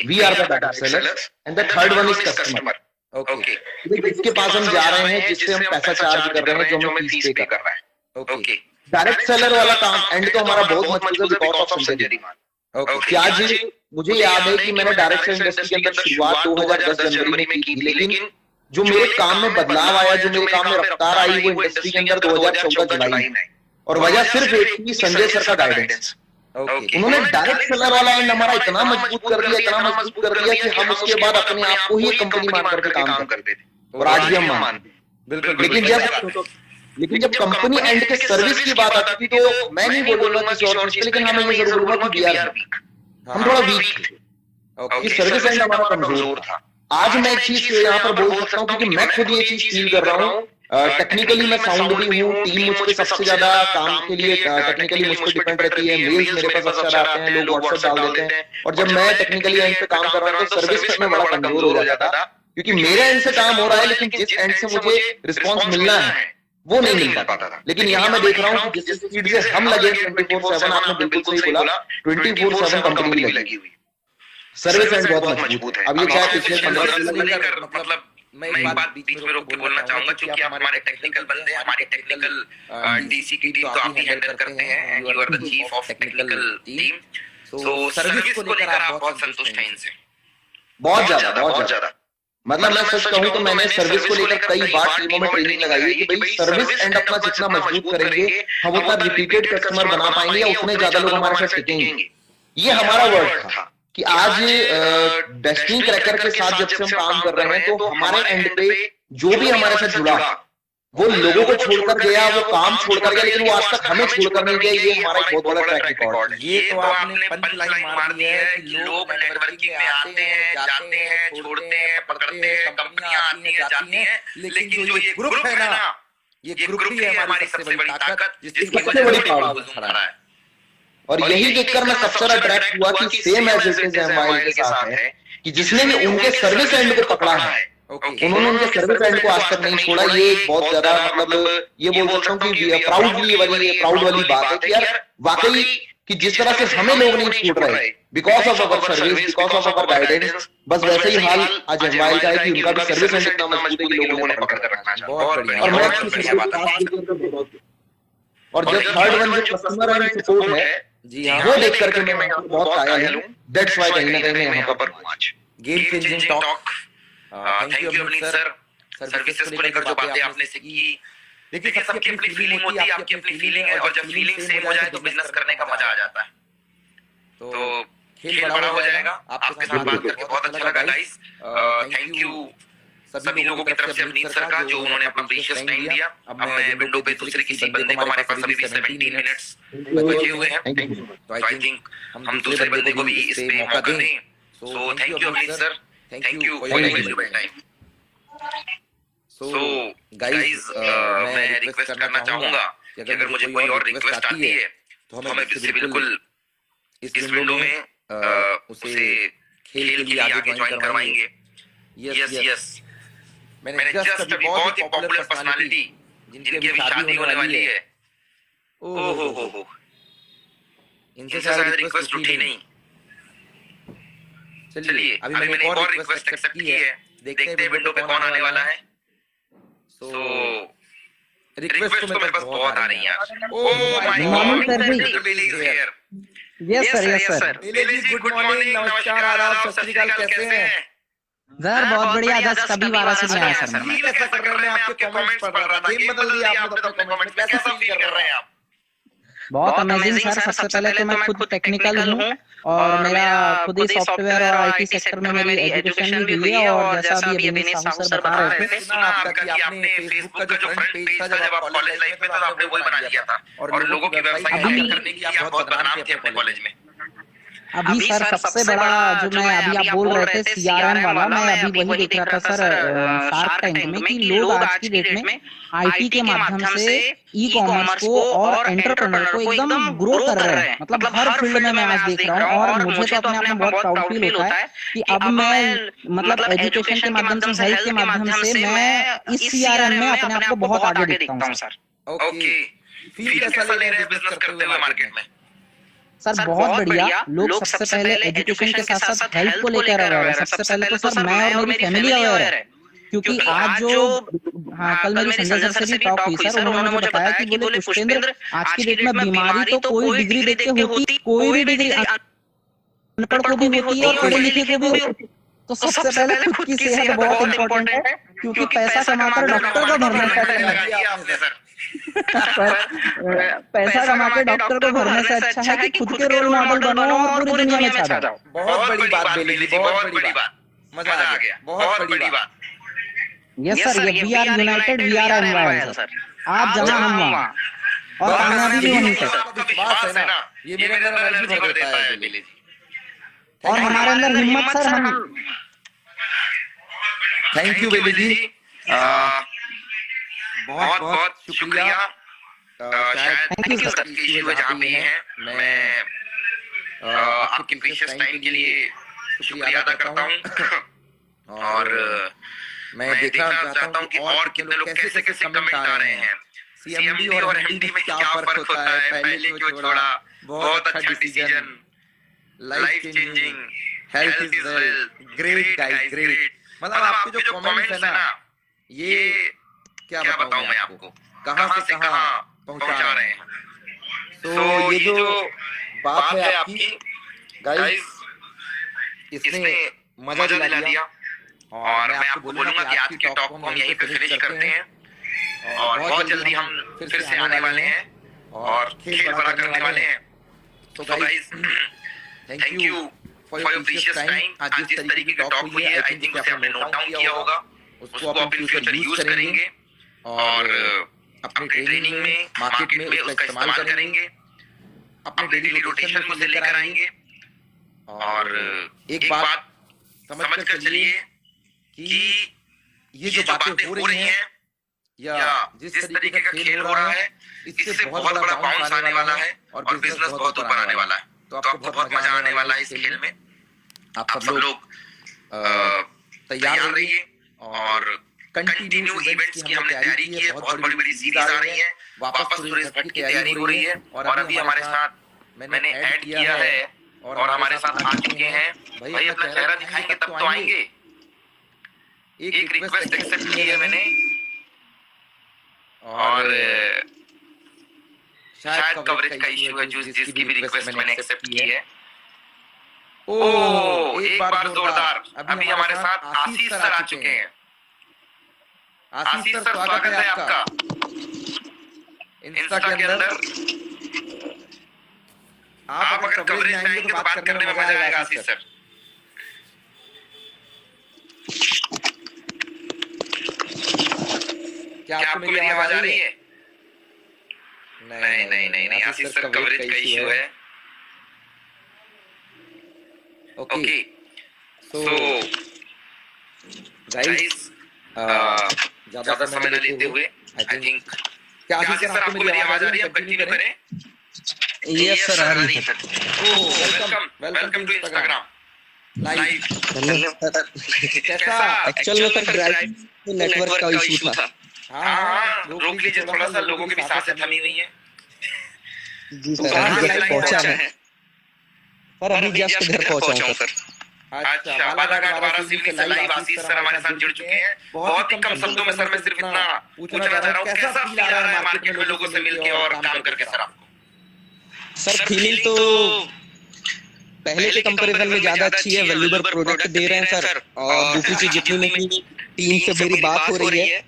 we are the direct sellers, and the third one is customer. Okay, जिसके पास हम जा रहे हैं, जिससे हम पैसा चार्ज कर रहे हैं, जो हमें फीस पे कर रहा है। ओके, डायरेक्ट सेलर वाला काम एंड तो हमारा बहुत मजबूत है, because of Sanjay Diwan. Okay, क्या जी, मुझे याद है कि मैंने डायरेक्ट सेल इंडस्ट्री के अंदर शुरुआत 2010 जनवरी में की थी, लेकिन जो मेरे काम में बदलाव आया, जो मेरे काम में रफ्तार आई, वो इंडस्ट्री के अंदर 2014 जुलाई में, और वजह सिर्फ एक थी, संजय सर का गाइडेंस। उन्होंने डायरेक्ट सेलर वाला एंड हमारा इतना मजबूत कर दिया, इतना मजबूत कर दिया कि हम उसके बाद अपने आप को ही कंपनी मान करके काम करते थे, और आज भी हम मानते हैं। बिल्कुल। लेकिन जब कंपनी एंड के सर्विस की बात आती थी, तो मैं नहीं बोलूंगा किसी और चीज, लेकिन हमें ये जरूर बोलूंगा कि वी आर वीक, हम थोड़ा वीक थे, कि सर्विस एंड हमारा कमजोर था। आज मैं एक चीज यहाँ पर बोल सकता हूँ, क्योंकि मैं खुद ये चीज फील कर रहा हूँ। टेक्निकली मैं साउंड भी हूँ, टीम मुझ पे सबसे ज्यादा काम के लिए टेक्निकली मुझ पे डिपेंड रहती है, मेल्स मेरे पास सबसे ज्यादा आते हैं, लोग व्हाट्सएप डाल देते हैं, और जब मैं टेक्निकली एंड पे काम कर रहा हूँ तो सर्विस में बड़ा कमजोर हो जाता था, क्योंकि मेरे एंड से काम हो रहा है, लेकिन जिस एंड से मुझे रिस्पॉन्स मिलना है वो नहीं मिल पाता था। लेकिन यहाँ मैं देख रहा हूँ कि जिस स्पीड से हम लगे 24/7, आपने बिल्कुल सही बोला, 24/7 कंपनी भी लगी हुई, सर्विस एंड बहुत मजबूत है। अब ये चाहे पिछले 15 मतलब मैं एक बात बीच में रोक के बोलना चाहूंगा, क्योंकि आप हमारे टेक्निकल बंदे हैं, हमारी टेक्निकल डीसी की टीम तो आप ही हैंडल करते हैं, you are the chief of technical team, तो सर्विस को लेकर आप बहुत संतुष्ट हैं इनसे? बहुत ज्यादा। मतलब मैं सच कहूँ तो मैंने सर्विस को लेकर कई बार टीमों में ट्रेनिंग लगाई है कि भाई सर्विस एंड अपना जितना मजबूत करेंगे, हम उतना रिपीटेड कस्टमर बना पाएंगे, या उतने ज्यादा लोग हमारे साथ टिकेंगे। ये हमारा वर्ड था कि आज डेस्टिनी क्रैकर के साथ जब से हम काम कर रहे हैं, तो हमारे एंड पे जो भी हमारे साथ जुड़ा, वो लोगों को छोड़कर गया, वो काम छोड़कर गया, लेकिन वो आज तक हमें छोड़कर नहीं गया। ये हमारा एक बहुत बड़ा ट्रैक रिकॉर्ड है। ये तो आपने पंच लाइन मार दी है कि लोग नेटवर्किंग में आते हैं, जाते हैं, छोड़ते हैं, पकड़ते हैं, कंपनियां आती हैं, जाती हैं, लेकिन जो ये ग्रुप है ना, ये ग्रुप ही है हमारी सबसे बड़ी ताकत, जिसकी सबसे बड़ी पावर खड़ा है। और यही देखकर मैं सबसे ज्यादा अट्रैक्ट हुआ कि same as it is MY के साथ है, कि जिसने भी उनके सर्विस एंड को पकड़ा है, उन्होंने उनके सर्विस एंड को आज तक नहीं छोड़ा। ये एक बहुत ज्यादा मतलब ये बोल सकता हूँ कि प्राउड वाली बात है कि यार वाकई कि जिस तरह से हमें लोग नहीं छूट रहे because of our service, because of our guidance, बस वैसे ही हाल आज एमवाई का है कि उनका भी सर्विस एंड इतना मजबूत है कि लोगों ने पकड़ कर रखना है। और जो थर्ड वन जो कस्टमर एंड सपोर्ट है, जी हाँ, वो देख करके मैं बहुत कायल हूँ। दैट्स व्हाई कहीं ना कहीं मैं यहाँ पर हूँ आज। Game changing talk, thank you Avneet sir, services को लेकर जो बातें आपने से की। देखिए सबकी अपनी फीलिंग होती है, आपकी अपनी फीलिंग है, और जब फीलिंग सेम हो जाए तो बिजनेस करने का मजा आ जाता है। तो खेल बड़ा हो जाएगा। आपके साथ बात करके बहुत अच्छा लगा गाइस। थैंक यू सभी लोगों की तरफ से अवनीत सर का, जो उन्होंने अपना प्रीशियस टाइम दिया। अब मैं विंडो पे दूसरे किसी बंदे को, हमारे पास अभी भी 17 मिनट्स बचे हुए हैं, तो आई थिंक हम दूसरे बंदे को भी इस पे मौका दें। So thank you Avneet sir, thank you for your valuable time. So guys, मैं रिक्वेस्ट करना चाहूंगा कि अगर मुझे कोई और रिक्वेस्ट आती है तो हमें इससे बिल्कुल इस विंडो में उसे खेल के लिए आगे ज्वाइन करवाएंगे। यस, मैंने जस्ट अभी बहुत ही पॉपुलर पर्सनालिटी जिनकी अभी शादी होने वाली है, ओहो, इनसे शायद रिक्वेस्ट उठी नहीं। चलिए अभी मैंने एक और रिक्वेस्ट एक्सेप्ट की है, देखते हैं विंडो पे कौन आने वाला है। सो रिक्वेस्ट तो मेरे पास बहुत आ रही है। Oh my God, Billy is here. Yes sir. Billy ji good morning, नमस्कार, आदाब, सत श्री अकाल, कैसे हैं सर? बहुत बढ़िया, 10 कभी 12 से नहीं आया सर। मैं कैसा कर रहे हैं? आपके कमेंट्स पढ़ रहा था, गेम बदल दिया आपने तो अपने कमेंट्स में, कैसा फील कर रहे हैं आप? बहुत अमेजिंग सर। सबसे पहले तो मैं खुद टेक्निकल हूँ और मेरा खुद ही सॉफ्टवेयर और आईटी सेक्टर में मेरी एजुकेशन भी हुई है। और जैसा अभी अभी साहू सर बता रहे थे, सुना आपका कि आपने फेसबुक का जो फ्रंट पेज था जब आप कॉलेज लाइफ में थे, तो आपने वही बना लिया था और लोगों की वेबसाइट हैक करने की आप बहुत बदनाम थे अपने कॉलेज में। अभी सर सबसे बड़ा जो मैं अभी आप बोल रहे थे सीआरएम वाला, मैं अभी वही देख रहा था सर शार्क टैंक में कि लोग आज की डेट में आईटी के माध्यम से ई कॉमर्स को और एंटरप्रेन्योर को एकदम ग्रो कर रहे हैं। मतलब हर फील्ड में मैं आज देख रहा हूँ और मुझे तो अपने आप में बहुत प्राउड फील होता है कि अब मैं मतलब एजुकेशन के माध्यम से, हेल्थ के माध्यम से मैं इस सीआरएम में अपने आप को बहुत आगे देखता हूँ सर। ओके, फील कैसा ले रहे हैं बिजनेस करते हुए मार्केट में? सर बहुत बढ़िया। लोग सबसे पहले एजुकेशन के साथ साथ हेल्थ को लेकर अवेयर है। सबसे पहले तो सर मैं और मेरी फैमिली अवेयर है, क्योंकि आज जो कल मेरी संजय सर से भी टॉक हुई सर, उन्होंने मुझे बताया कि बोले पुष्पेंद्र आज की डेट में बीमारी तो कोई डिग्री देख के होती, कोई भी डिग्री अनपढ़ को भी होती है और पढ़े लिखे को भी होती है। तो सबसे पहले खुद की सेहत बहुत इम्पोर्टेंट है, क्योंकि पैसा कमाकर डॉक्टर को भरने से पैसा कमा के डॉक्टर को भरने से अच्छा है कि खुद के रोल मॉडल बनो और पूरी दुनिया में छा जाओ। बहुत बड़ी बात बेली जी, बहुत बड़ी बात, मजा आ गया, बहुत बड़ी बात। यस सर, ये we are united, we are environment sir. आप जहां हम वहां, और कामयाबी भी वहीं से। विश्वास है ना, ये मेरे अंदर एनर्जी भर देता है बेली जी। और हमारे अंदर हिम्मत सर, हम थैंक यू बेली जी, बहुत बहुत शुक्रिया। शायद इशू है जहाँ पे है, मैं आपके प्रीशियस टाइम के लिए शुक्रिया अदा करता हूँ। और मैं देखना चाहता हूँ कि और कितने लोग कैसे कैसे कमेंट आ रहे हैं। सीएमडी और एमडी में क्या फर्क होता है, पहले क्यों छोड़ा, बहुत अच्छा decision, life changing, health is well, great guys, great. मतलब आपके जो कमेंट्स है ना, ये क्या बताऊं मैं आपको, कहां से कहां पहुंचा रहे हैं। तो ये जो बात है आपकी गाइस, इसने मजा दिला दिया। और मैं आपको बोलूंगा कि आज के टॉक को हम यहीं पे फिनिश करते हैं, और बहुत जल्दी हम फिर से आने वाले हैं और खेल बड़ा करने वाले हैं। तो guys, thank you for your precious time. आज जिस तरीके की टॉक हुई है, आई थिंक उसे आपने नोट डाउन किया होगा, उसको आप इन फ्यूचर यूज करेंगे और अपनी ट्रेनिंग में, मार्केट में उसका इस्तेमाल करेंगे, अपने डेली रोटेशन में उसे लेकर आएंगे। और एक बात समझ कर चलिए कि ये जो बातें हो रही हैं या जिस तरीके का खेल हो रहा है, इससे बहुत बड़ा बाउंस आने वाला है और बिजनेस बहुत ऊपर आने वाला है। तो आपको बहुत मजा आने वाला है इस खेल में। आप सब लोग तैयार रहिए और कंटिन्यू इवेंट्स की हमने तैयारी की है, बहुत बड़ी बड़ी सीरीज आ रही है, वापस सुरेश भट्ट की तैयारी हो रही है। और अभी हमारे साथ मैंने ऐड किया है और हमारे साथ आ चुके हैं। भाई अपना चेहरा दिखाएंगे तब तो आएंगे। एक रिक्वेस्ट एक्सेप्ट की है मैंने, और शायद कवरेज का इश्यू है, जिसकी भी रिक्वेस्ट मैंने एक्सेप्ट की है। ओ, एक बार जोरदार। अभी हमारे साथ आशीष सर आ चुके हैं। आशीष सर, स्वागत है आपका इंस्टा के अंदर। आप अगर कवरेज में आएंगे तो बात करने में मजा आएगा आशीष सर। क्या आपको मेरी आवाज आ रही है? नहीं, आशीष सर कवरेज का इश्यू है। ओके, सो गाइस, ज्यादा समय न लेते हुए, आई थिंक, क्या आशीष सर आपको मेरी आवाज आ रही है? कंटिन्यू करें। यस सर, आ रही है sir. Welcome to Instagram live. कैसा? एक्चुअल में सर ड्राइव नेटवर्क का इशू था। हाँ, रोक लीजिए थोड़ा सा, लोगों की भी सांसें थमी हुई हैं। जी सर, अभी जस्ट पहुंचा है सर, अभी जस्ट घर पहुंचा हूं सर। अच्छा, बालाघाट वाराणसी से लाइव आशीष सर हमारे साथ जुड़ चुके हैं। बहुत ही कम शब्दों में सर मैं सिर्फ इतना पूछना चाह रहा हूँ, कैसा फील आ रहा है मार्केट में लोगों से मिलके और काम करके सर आपको? सर फीलिंग तो पहले के कंपैरिजन में ज्यादा अच्छी है, वैल्यूएबल प्रोडक्ट दे रहे हैं सर। और दूसरी चीज, जितनी मेरी टीम से मेरी बात हो रही है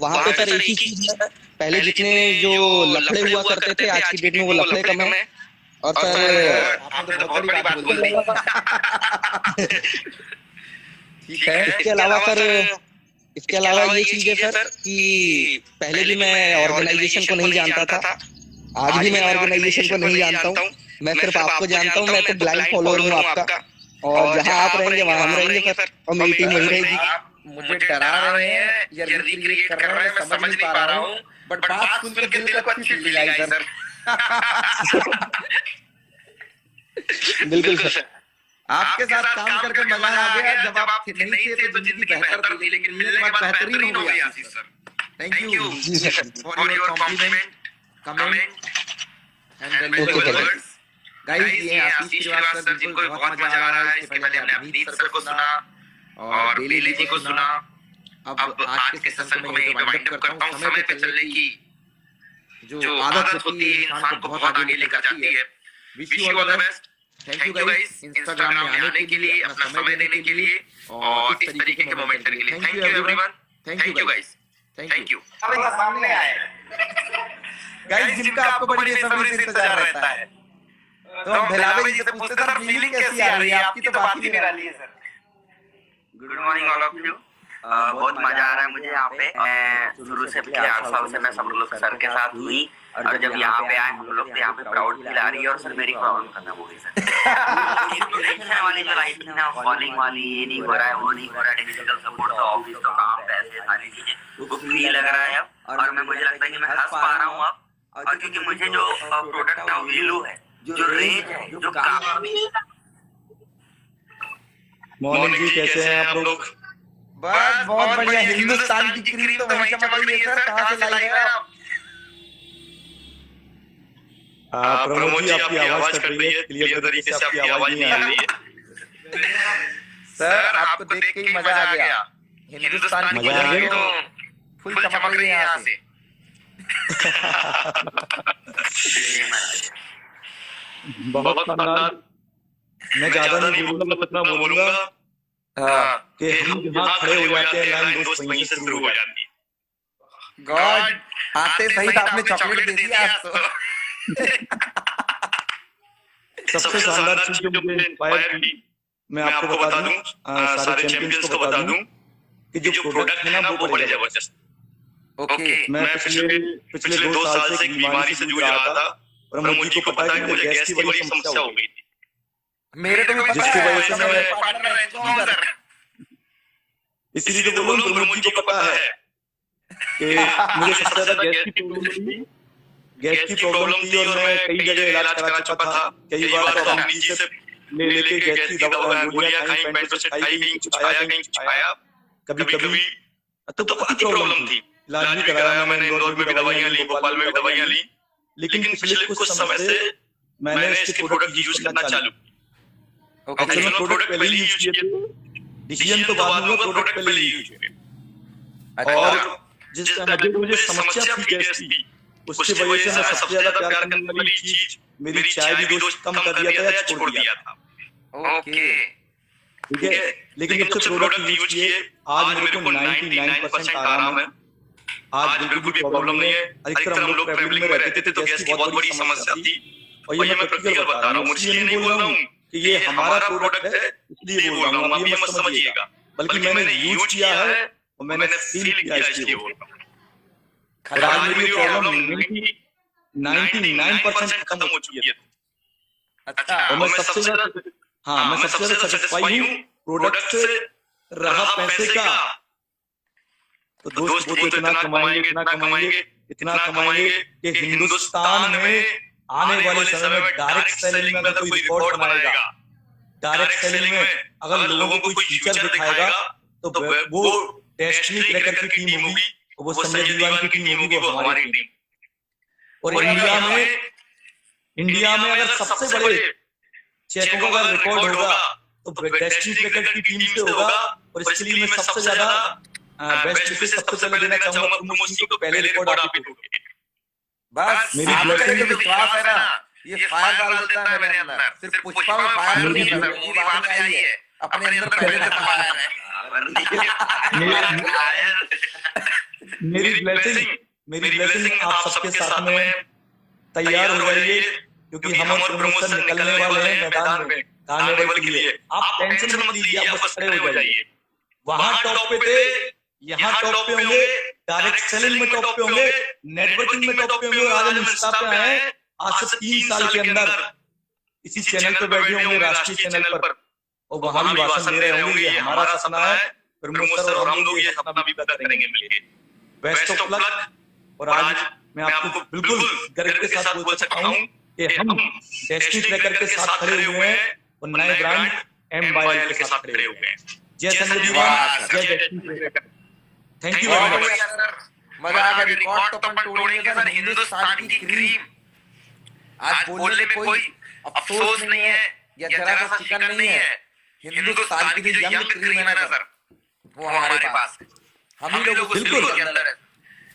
वहाँ पे सर एक ही चीज है, पहले जितने जो लफड़े हुआ करते थे आज की डेट में वो लफड़े कम है। और सर आपने तो बहुत बड़ी बात बोल दी। ठीक है। इसके अलावा ये चीज है सर कि पहले भी मैं ऑर्गेनाइजेशन को नहीं जानता था, आज भी मैं ऑर्गेनाइजेशन को नहीं जानता हूँ। मैं सिर्फ आपको जानता हूँ, मैं तो ब्लाइंड फॉलोअर हूँ आपका। और जहाँ आप रहेंगे वहाँ हम रहेंगे सर, और मेरी टीम वही रहेगी। मुझे डरा रहे हैं या रिक्रिएट कर रहे हैं, मैं समझ नहीं पा रहा हूँ, बट बात सुन के दिल को अच्छी फीलिंग आई सर। बिल्कुल सर, आपके साथ काम करके मजा आ गया। जब आप नहीं थे तो जिंदगी बेहतर थी, लेकिन मिलने के बाद बेहतरीन हो गई Ashish sir. Thank you for your compliment, comment and valuable words. Guys, ये आशीष श्रीवास्तव सर, जिनको बहुत मजा आ रहा है। इसके पहले हमने अभिनीत सर को सुना और बेले जी को सुना। अब आज के सेशन को मैं यहीं पे वाइंड अप करता हूँ। समय पे चलने की जो आदत होती है इंसान को बहुत आगे लेकर जाती है। Wish you all the best. Thank you guys Instagram में आने के लिए, अपना समय देने के लिए और इस तरीके के मोमेंट करने के लिए। Thank you everyone, thank you guys, thank you. सामने आए गाइस जिनका आपको बड़ी बेसब्री से इंतजार रहता है, तो हम भेलावे जी से पूछते सर फीलिंग कैसी आ रही है आपकी? तो बात ही निराली है sir. Good morning all of you. बहुत मजा आ रहा है मुझे यहाँ पे। शुरू से पिछले 8 साल से मैं सब लोग सर के साथ हुई, और जब यहाँ पे आए हम लोग तो यहाँ पे प्राउड फील आ रही है। और सर मेरी प्रॉब्लम खत्म हो गई सर। वाली जो लाइफ थी ना, कॉलिंग वाली, ये नहीं हो रहा है, वो नहीं हो रहा है, डिजिटल सपोर्ट, ऑफिस का काम, पैसे, सारी चीजें, वो फ्री लग रहा है अब। और मुझे लगता है कि मैं हंस पा रहा हूँ अब। और क्योंकि मुझे जो प्रोडक्ट का वैल्यू है, जो रेंज है, जो काम। मॉर्निंग जी, कैसे हैं आप लोग? बस बहुत बढ़िया। हिंदुस्तान की क्रीम तो वहीं चमक रही है सर, कहाँ से लाई है आप? प्रमोद जी, आपकी आवाज कट रही है, क्लियर तरीके से आपकी आवाज नहीं आ रही है। सर आपको देख के ही मजा आ गया। हिंदुस्तान की क्रीम तो फुल चमक रही है यहाँ से। बहुत शानदार। मैं ज्यादा नहीं बोलूंगा, इतना बोलूंगा कि हम जहाँ खड़े हो जाते हैं, लाइन दोस्त वहीं से शुरू हो जाती है। गॉड, आते सही आपने चॉकलेट दे दिया आज तो। सबसे शानदार चीज जो मुझे इंस्पायर की, मैं आपको बता दूं, सारे चैंपियंस को बता दूं कि जो प्रोडक्ट है ना वो बड़े जबरदस्त। ओके, मैं पिछले 2 साल से एक बीमारी से जूझ रहा था। प्रमोद जी को पता है कि मुझे गैस की बड़ी समस्या हो गई थी, मेरे को भी पता जिसकी है, वजह से मैं पार्टनर है तो सर। इसलिए तो बोलूं, प्रमोद जी को पता है कि मुझे सबसे ज्यादा गैस की प्रॉब्लम थी। गैस की प्रॉब्लम थी और मैं कई जगह इलाज करा चुका था। कई बार तो हम नीचे से ले लेके गैस की दवा गोलियां खाई, पेंट से खाई, कहीं छुपाया, कभी कभी तो बहुत प्रॉब्लम थी। इलाज भी कराया मैंने, इंदौर में भी दवाइयां ली, भोपाल में भी दवाइयां ली। लेकिन पिछले कुछ समय से मैंने इसके प्रोडक्ट यूज करना चालू। एक्चुअली प्रोडक्ट पहले ही यूज किए थे, डिसीजन तो बाद में, प्रोडक्ट पहले ही यूज किए। और जिस मुझे समस्या थी गैस की, उसकी वजह से मैं सबसे ज्यादा प्यार करने वाली चीज मेरी चाय भी दोस्त कम कर दिया था या छोड़ दिया था। ओके, ठीक है, लेकिन जब से प्रोडक्ट यूज किए, आज मेरे को 99% आराम है। आज बिल्कुल भी प्रॉब्लम नहीं है। अधिकतर हम लोग ट्रैवलिंग में रहते थे तो गैस की बहुत बड़ी समस्या थी। और ये मैं प्रैक्टिकल बता रहा हूँ, इसलिए नहीं बोल रहा हूँ कि ये हमारा प्रोडक्ट है इसलिए बोल रहा हूँ, आप ये मत समझिएगा। बल्कि मैंने यूज किया है और मैंने फील किया इसलिए बोल रहा हूँ। और आज मेरी प्रॉब्लम 99% खत्म हो चुकी है। अच्छा, और मैं सबसे ज्यादा सेटिस्फाई हूँ प्रोडक्ट से। रहा पैसे का, तो दोस्त वो तो इतना कमाएंगे कि हिंदुस्तान में आने वाले समय में डायरेक्ट सेलिंग में अगर कोई रिकॉर्ड बनाएगा, डायरेक्ट सेलिंग में अगर लोगों को कोई फीचर दिखाएगा, तो वो डेस्टिनी क्रैकर की टीम होगी, वो संजय दीवान की टीम होगी, वो हमारी टीम। और इंडिया में अगर सबसे बड़े चेकों का रिकॉर्ड होगा तो डेस्टिनी क्रैकर की टीम से होगा। और इसके लिए मैं सबसे ज्यादा बेस्ट विशेष सबसे पहले देना चाहूंगा प्रमोद जी को। पहले रिकॉर्ड आप ही टूटे। बस मेरी आपका जो विश्वास है ना, ये फायर डाल देता है मेरे अंदर। सिर्फ पुष्पा में फायर नहीं है, वो बात में आई है, अपने अंदर पहले से फायर है। मेरी ब्लेसिंग आप सबके साथ में तैयार हो जाइए, क्योंकि हम और प्रमोद सर निकलने वाले हैं मैदान में कार्निवल के लिए। आप टेंशन मत लीजिए, आप बस खड़े हो जाइए। वहां टॉप पे थे, यहाँ टॉप पे होंगे, डायरेक्ट सेलिंग में टॉप पे होंगे, नेटवर्किंग में टॉप पे होंगे। आज हम इंस्टा पे आए, आज से 3 साल के अंदर इसी चैनल पे बैठे होंगे, राष्ट्रीय चैनल पर, और वहां भी भाषण दे रहे होंगे। ये हमारा सपना है, प्रमोद सर और हम लोग ये सपना भी पूरा करेंगे मिलके। Best of luck. और आज मैं आपको बिल्कुल गर्व के साथ बोल सकता हूँ कि हम डेस्टिनी क्रैकर के साथ खड़े हुए हैं और नए ब्रांड M-Bile के साथ खड़े हुए हैं। जय संजय दीवान, जय destiny cracker. Thank you very much. मजा आ गया। रिकॉर्ड तो अपन तोड़ेंगे सर। हिंदुस्तान की क्रीम, आज बोलने में कोई अफसोस नहीं है या जरा सा चिकन नहीं है। हिंदुस्तान की जो यंग क्रीम है ना सर, वो हमारे पास है। हम ही लोग उस क्रीम के अंदर है।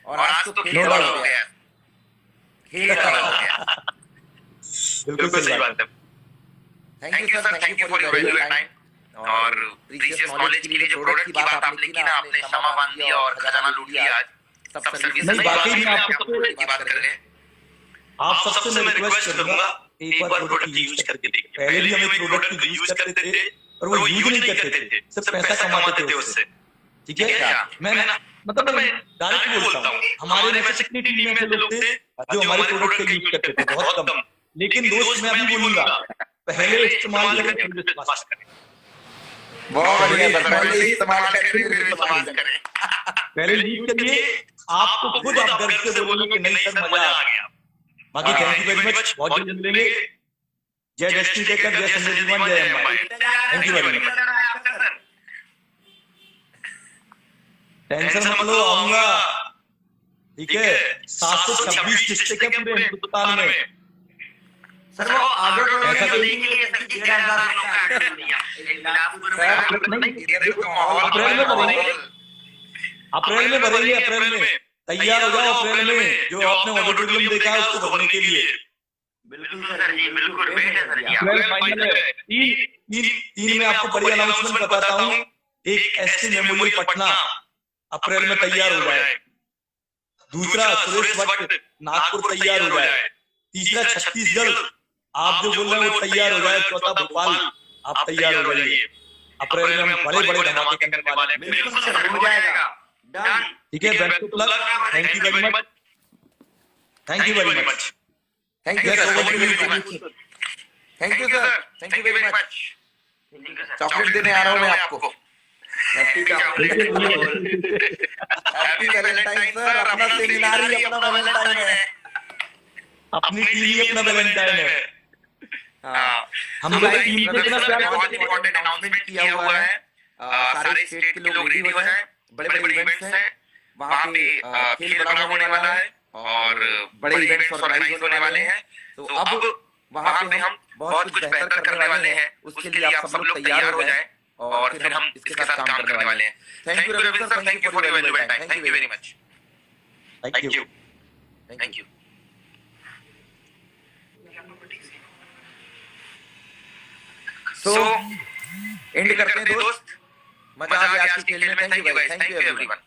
और आज तो खेल हो गया, खेल हो गया। बिल्कुल सही बात है। Thank you sir, thank you for your valuable time और प्रीशियस नॉलेज के लिए जो प्रोडक्ट की बात आपने की ना, आपने क्षमा मान दिया और खजाना लूट लिया आज। सब सर्विस नहीं, बाकी में आपको प्रोडक्ट की बात कर रहे हैं। आप सबसे मैं रिक्वेस्ट करूंगा एक बार प्रोडक्ट यूज करके देखिए। पहले भी हम एक प्रोडक्ट को यूज करते थे और वो यूज नहीं करते थे, सिर्फ पैसा कमाते थे उससे। ठीक है, मैं मतलब मैं डायरेक्ट बोलता हूँ, हमारे में से कितनी टीम में ऐसे लोग थे जो हमारे प्रोडक्ट को यूज करते थे, बहुत कम। लेकिन दोस्त मैं अभी बोलूंगा, पहले इस्तेमाल करें फिर विश्वास करें। बहुत बढ़िया सर, पहले इस्तेमाल करें फिर विश्वास करें। पहले यूज करिए, आपको खुद आप गर्व से बोलोगे कि नहीं सर मजा आ गया। बाकी थैंक यू वेरी मच, बहुत जल्द मिलेंगे। जय डेस्टिनी टेकर, जय संजय जीवन, जय M. Thank you very much. Tension मत लो, आऊंगा। ठीक है, 726 डिस्ट्रिक्ट है पूरे हिंदुस्तान में। सर वो आगे ऐसा तो के लिए सर 1,500 लोग का ऐड दिया। अप्रैल में भरेंगे, अप्रैल में तैयार हो जाओ। अप्रैल में जो आपने ऑडिटोरियम देखा है उसको भरने के लिए। बिल्कुल सर जी, बिल्कुल वेट है सर जी। अप्रैल फाइनल है। तीन में आपको बड़ी अनाउंसमेंट बताता हूँ। एक एसटी मेमोरियल पटना अप्रैल में तैयार हो जाए। दूसरा सुरेश भट्ट नागपुर तैयार हो जाए। तीसरा छत्तीसगढ़ आप जो बोल रहे हैं वो तैयार हो जाए। चौथा भोपाल आप तैयार हो जाइए। अप्रैल में हम बड़े बड़े धमाके करने वाले हैं। बिल्कुल सर, हो जाएगा। डन। ठीक है, best of luck. Thank you very much. Thank you very much. Thank you sir, thank you sir, thank you very much. Chocolate देने आ रहा हूँ मैं आपको। हैप्पी वैलेंटाइन सर, अपना सेमिनार ही अपना वैलेंटाइन है। अपनी टीम ही अपना वैलेंटाइन है। हम लोग टीम को इतना प्यार बहुत इंपॉर्टेंट अनाउंसमेंट किया हुआ है। सारे स्टेट के लोग रेडी हो जाएं। बड़े बड़े इवेंट्स हैं वहाँ पे, खेल बड़ा होने वाला है और बड़े इवेंट्स ऑर्गेनाइज होने वाले हैं। तो अब वहाँ पे हम बहुत कुछ बेहतर करने वाले हैं। उसके लिए आप सब लोग तैयार हो जाएं और फिर हम इसके साथ काम करने वाले हैं। Thank you Ravindra sir, thank you for your valuable time. Thank you very much. Thank you. Thank you. So and करते हैं दोस्त। मजा आ गया आज के खेल में। Thank you guys, thank you everyone.